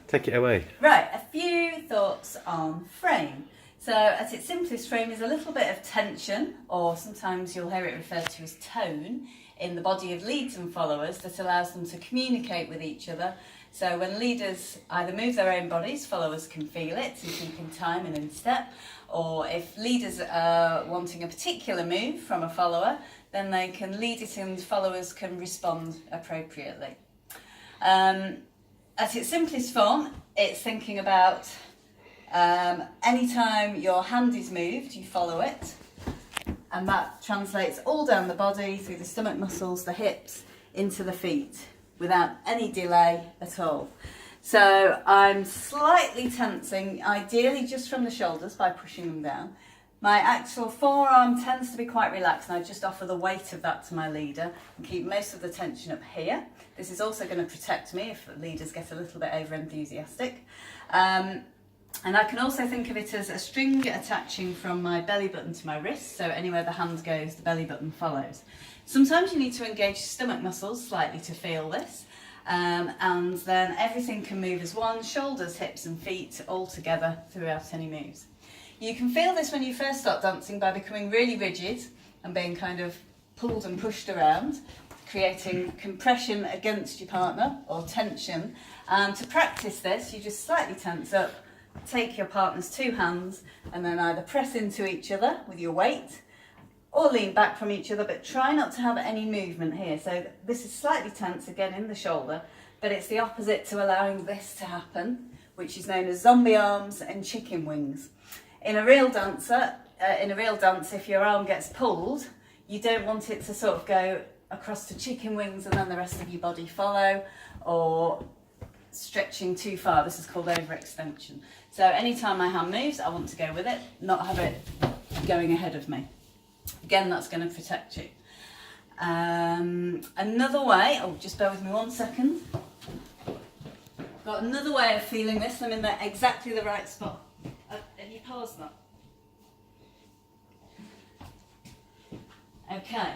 Take it away. Right, a few thoughts on frame. So at its simplest, frame is a little bit of tension, or sometimes you'll hear it referred to as tone, in the body of leads and followers that allows them to communicate with each other. So when leaders either move their own bodies, followers can feel it and keep in time and in step, or if leaders are wanting a particular move from a follower, then they can lead it and followers can respond appropriately. At its simplest form, it's thinking about anytime your hand is moved, you follow it, and that translates all down the body, through the stomach muscles, the hips, into the feet, without any delay at all. So I'm slightly tensing, ideally just from the shoulders by pushing them down. My actual forearm tends to be quite relaxed, and I just offer the weight of that to my leader and keep most of the tension up here. This is also going to protect me if leaders get a little bit over enthusiastic. And I can also think of it as a string attaching from my belly button to my wrist, so anywhere the hand goes, the belly button follows. Sometimes you need to engage stomach muscles slightly to feel this, and then everything can move as one, shoulders, hips and feet all together throughout any moves. You can feel this when you first start dancing by becoming really rigid and being kind of pulled and pushed around, creating compression against your partner or tension. And to practice this, you just slightly tense up, take your partner's two hands and then either press into each other with your weight or lean back from each other, but try not to have any movement here. So this is slightly tense again in the shoulder, but it's the opposite to allowing this to happen, which is known as zombie arms and chicken wings. In a real dance, if your arm gets pulled, you don't want it to sort of go across to chicken wings and then the rest of your body follow, or stretching too far. This is called overextension. So anytime my hand moves, I want to go with it, not have it going ahead of me. Again, that's going to protect you. Another way, just bear with me 1 second. Got another way of feeling this. I'm in exactly the right spot. Have you paused that? Okay.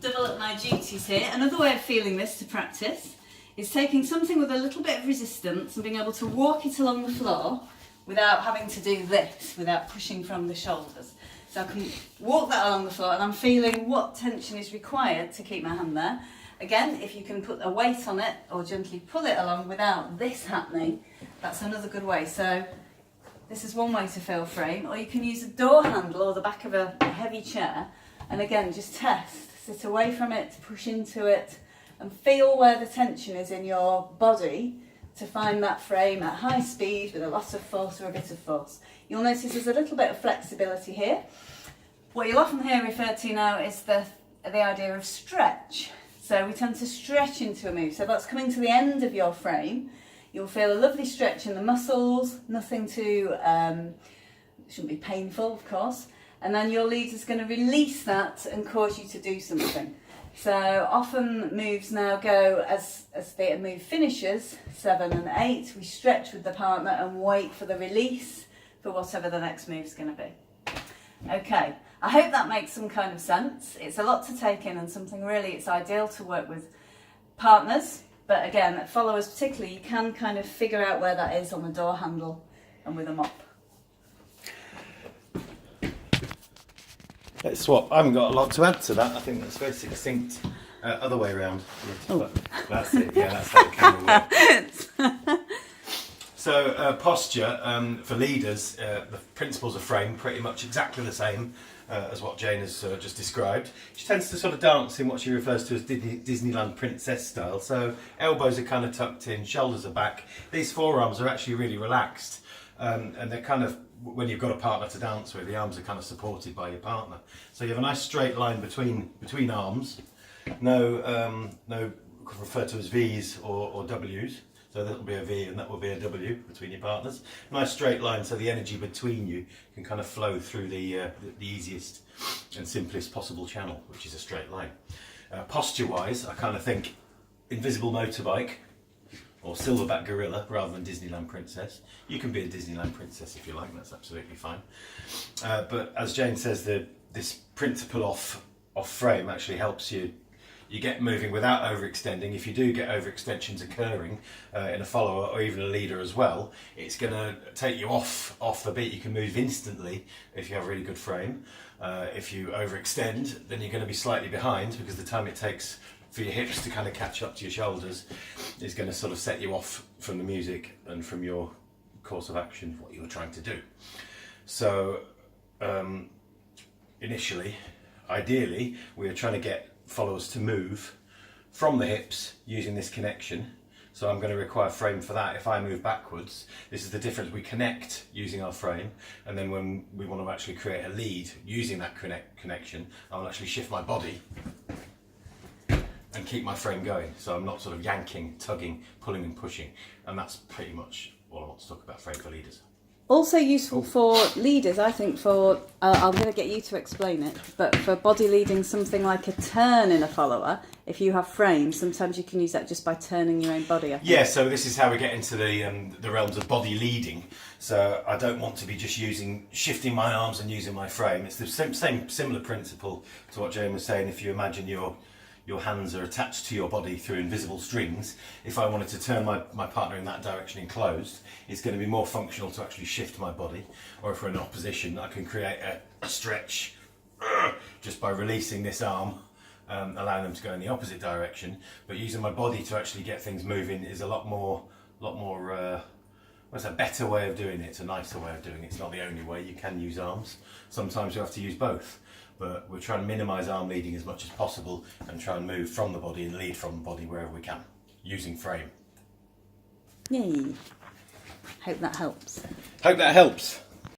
Double up my duties here. Another way of feeling this to practice is taking something with a little bit of resistance and being able to walk it along the floor without having to do this, without pushing from the shoulders. So I can walk that along the floor and I'm feeling what tension is required to keep my hand there. Again, if you can put a weight on it or gently pull it along without this happening, that's another good way. So this is one way to feel frame, or you can use a door handle or the back of a heavy chair and again just test, sit away from it, push into it and feel where the tension is in your body to find that frame at high speed with a lot of force or a bit of force. You'll notice there's a little bit of flexibility here. What you'll often hear referred to now is the idea of stretch. So we tend to stretch into a move. So that's coming to the end of your frame. You'll feel a lovely stretch in the muscles, nothing too, shouldn't be painful of course. And then your leader's going to release that and cause you to do something. So often moves now go as the move finishes, 7 and 8, we stretch with the partner and wait for the release for whatever the next move's going to be. Okay, I hope that makes some kind of sense. It's a lot to take in and something really, it's ideal to work with partners, but again, followers particularly, you can kind of figure out where that is on the door handle and with a mop. Let's swap. I haven't got a lot to add to that. I think that's very succinct. Other way around. But that's it. Yeah, that's how the camera works. So posture for leaders, the principles of frame pretty much exactly the same as what Jane has just described. She tends to sort of dance in what she refers to as Disneyland princess style. So elbows are kind of tucked in, shoulders are back. These forearms are actually really relaxed, and they're kind of, when you've got a partner to dance with, the arms are kind of supported by your partner. So you have a nice straight line between arms. No referred to as V's or W's. So that will be a V and that will be a W between your partners. Nice straight line, so the energy between you can kind of flow through the easiest and simplest possible channel, which is a straight line. Posture-wise, I kind of think Invisible Motorbike or Silverback Gorilla rather than Disneyland Princess. You can be a Disneyland Princess if you like, that's absolutely fine. But as Jane says, this principle off frame actually helps you you get moving without overextending. If you do get overextensions occurring in a follower or even a leader as well, it's going to take you off the beat. You can move instantly if you have a really good frame. If you overextend, then you're going to be slightly behind, because the time it takes for your hips to kind of catch up to your shoulders is going to sort of set you off from the music and from your course of action, what you were trying to do. So initially, ideally, we are trying to get followers to move from the hips using this connection. So I'm going to require frame for that. If I move backwards, this is the difference. We connect using our frame, and then when we want to actually create a lead using that connection, I'll actually shift my body and keep my frame going. So I'm not sort of yanking, tugging, pulling and pushing. And that's pretty much all I want to talk about frame for leaders. Also useful for leaders, I think, for, I'm going to get you to explain it, but for body leading something like a turn in a follower, if you have frame, sometimes you can use that just by turning your own body, I think. Yeah, so this is how we get into the realms of body leading. So I don't want to be just shifting my arms and using my frame. It's the same similar principle to what Jane was saying. If you imagine your hands are attached to your body through invisible strings, if I wanted to turn my partner in that direction enclosed, it's going to be more functional to actually shift my body. Or if we're in opposition, I can create a stretch just by releasing this arm, allowing them to go in the opposite direction. But using my body to actually get things moving is a lot more it's a better way of doing it. It's a nicer way of doing it. It's not the only way. You can use arms. Sometimes you have to use both. But we're trying to minimise arm leading as much as possible and try and move from the body and lead from the body wherever we can, using frame. Yay. Hope that helps. Hope that helps.